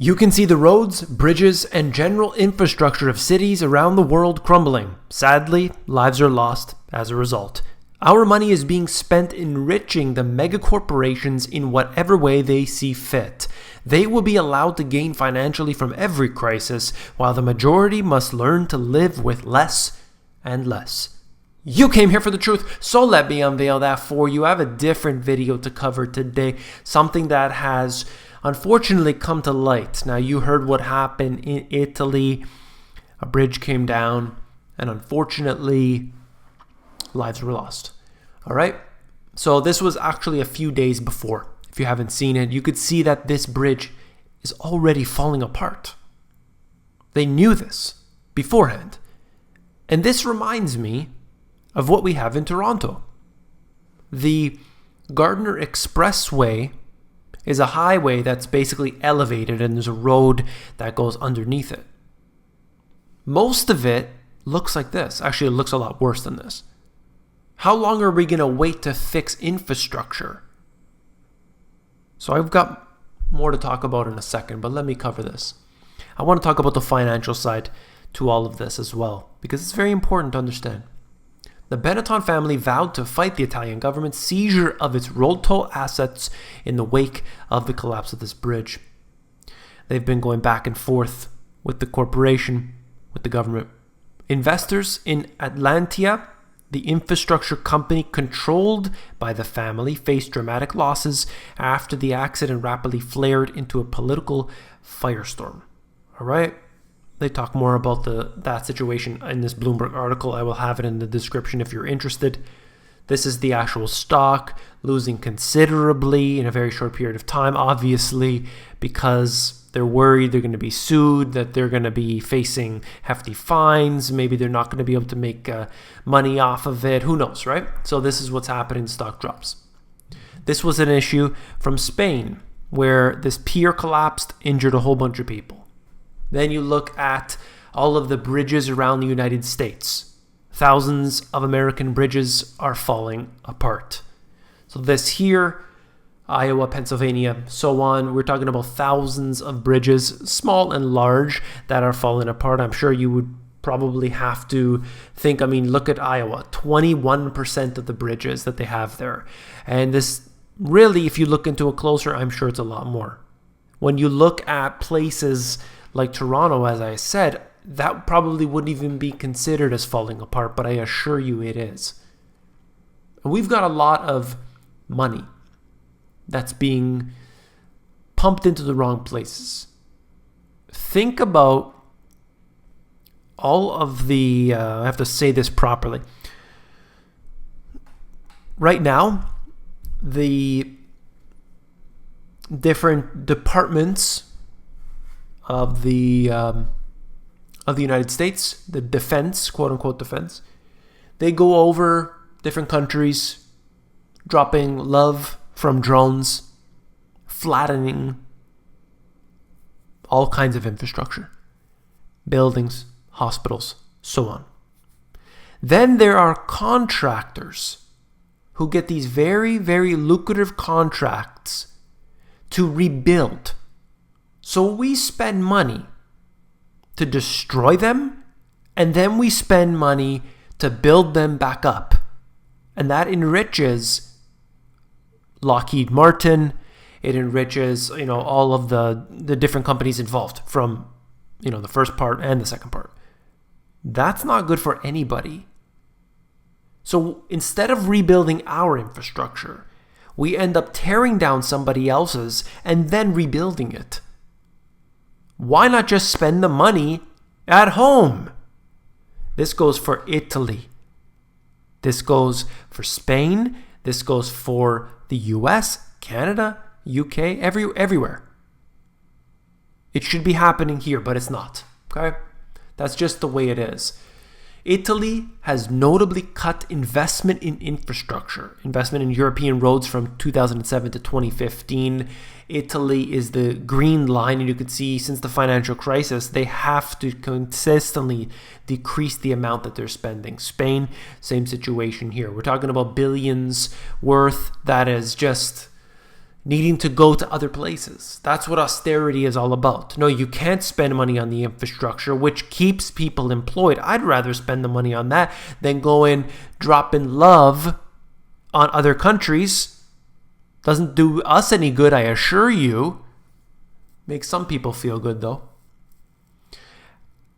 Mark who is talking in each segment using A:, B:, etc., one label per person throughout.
A: You can see the roads, bridges, and general infrastructure of cities around the world crumbling. Sadly, lives are lost as a result. Our money is being spent enriching the megacorporations in whatever way they see fit. They will be allowed to gain financially from every crisis, while the majority must learn to live with less and less. You came here for the truth, so let me unveil that for you. I have a different video to cover today, something that has unfortunately come to light. Now, you heard what happened in Italy. A bridge came down, and unfortunately, lives were lost. All right? So this was actually a few days before. If you haven't seen it, you could see that this bridge is already falling apart. They knew this beforehand. And this reminds me of what we have in Toronto. The Gardiner Expressway is a highway that's basically elevated, and there's a road that goes underneath it. Most of it looks like this. Actually, it looks a lot worse than this. How long are we going to wait to fix infrastructure? So I've got more to talk about in a second, but let me cover this. I want to talk about the financial side to all of this as well, because it's very important to understand. The Benetton family vowed to fight the Italian government's seizure of its road toll assets in the wake of the collapse of this bridge. They've been going back and forth with the corporation, with the government. Investors in Atlantia, the infrastructure company controlled by the family, faced dramatic losses after the accident rapidly flared into a political firestorm. All right? They talk more about that situation in this Bloomberg article. I will have it in the description if you're interested. This is the actual stock losing considerably in a very short period of time, obviously, because they're worried they're going to be sued, that they're going to be facing hefty fines. Maybe they're not going to be able to make money off of it. Who knows, right? So this is what's happening. The stock drops. This was an issue from Spain, where this pier collapsed, injured a whole bunch of people. Then you look at all of the bridges around the United States. Thousands of American bridges are falling apart. So this here, Iowa, Pennsylvania, so on. We're talking about thousands of bridges, small and large, that are falling apart. I'm sure you would probably have to think, look at Iowa, 21% of the bridges that they have there. And this really, if you look into it closer, I'm sure it's a lot more. When you look at places like Toronto, as I said, that probably wouldn't even be considered as falling apart, but I assure you it is. And we've got a lot of money that's being pumped into the wrong places. Think about all of the, I have to say this properly. Right now, the different departments of the United States, the defense, quote unquote defense, they go over different countries, dropping love from drones, flattening all kinds of infrastructure, buildings, hospitals, so on. Then there are contractors who get these very, very lucrative contracts to rebuild. So we spend money to destroy them, and then we spend money to build them back up. And that enriches Lockheed Martin. It enriches, all of the different companies involved from, the first part and the second part. That's not good for anybody. So instead of rebuilding our infrastructure, we end up tearing down somebody else's and then rebuilding it. Why not just spend the money at home? This goes for Italy. This goes for Spain. This goes for the US, Canada, UK, everywhere. It should be happening here, but it's not. Okay? That's just the way it is. Italy has notably cut investment in infrastructure, investment in European roads from 2007 to 2015. Italy is the green line, and you can see since the financial crisis, they have to consistently decrease the amount that they're spending. Spain, same situation here. We're talking about billions worth that is just needing to go to other places. That's what austerity is all about. No, you can't spend money on the infrastructure, which keeps people employed. I'd rather spend the money on that than go and drop in love on other countries. Doesn't do us any good, I assure you. Makes some people feel good, though.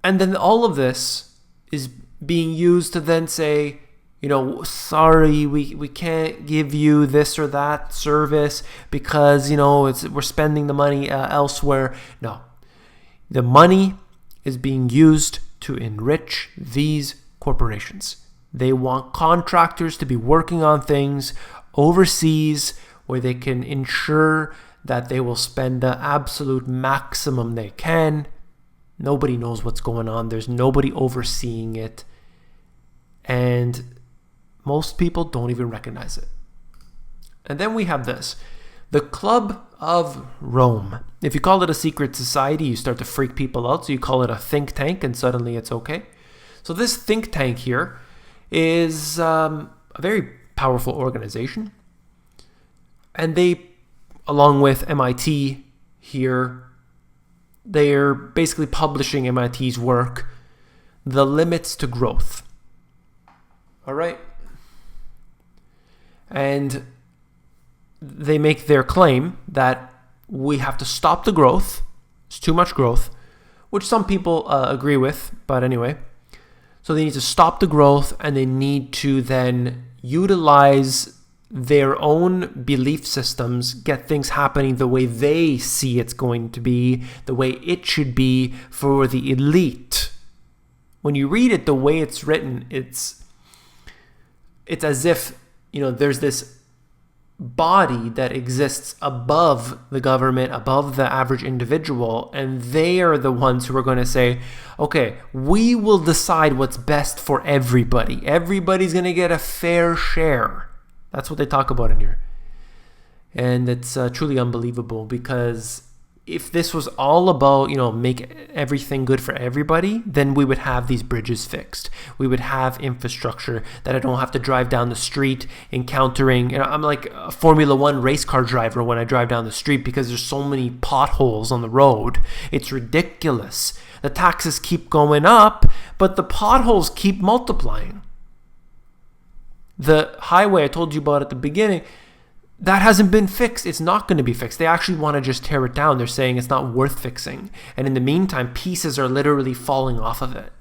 A: And then all of this is being used to then say, sorry, we can't give you this or that service because, we're spending the money elsewhere. No, the money is being used to enrich these corporations. They want contractors to be working on things overseas where they can ensure that they will spend the absolute maximum they can. Nobody knows what's going on. There's nobody overseeing it. And most people don't even recognize it. And then we have this, the Club of Rome. If you call it a secret society, you start to freak people out. So you call it a think tank and suddenly it's okay. So this think tank here is a very powerful organization. And they, along with MIT here, they're basically publishing MIT's work, The Limits to Growth. All right. And they make their claim that we have to stop the growth. It's too much growth, which some people agree with. But anyway, so they need to stop the growth and they need to then utilize their own belief systems, get things happening the way they see it's going to be, the way it should be for the elite. When you read it the way it's written, it's as if, there's this body that exists above the government, above the average individual, and they are the ones who are going to say, okay, we will decide what's best for everybody. Everybody's going to get a fair share. That's what they talk about in here. And it's truly unbelievable, because if this was all about, make everything good for everybody, then we would have these bridges fixed. We would have infrastructure that I don't have to drive down the street encountering. I'm like a Formula One race car driver when I drive down the street because there's so many potholes on the road. It's ridiculous. The taxes keep going up, but the potholes keep multiplying. The highway I told you about at the beginning, that hasn't been fixed. It's not going to be fixed. They actually want to just tear it down. They're saying it's not worth fixing. And in the meantime, pieces are literally falling off of it.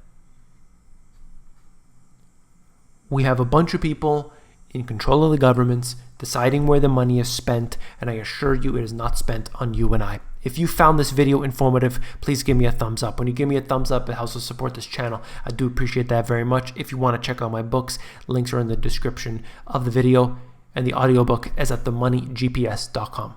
A: We have a bunch of people in control of the governments deciding where the money is spent, and I assure you it is not spent on you and I. If you found this video informative, please give me a thumbs up. When you give me a thumbs up, it helps to support this channel. I do appreciate that very much. If you want to check out my books, links are in the description of the video, and the audiobook is at themoneygps.com.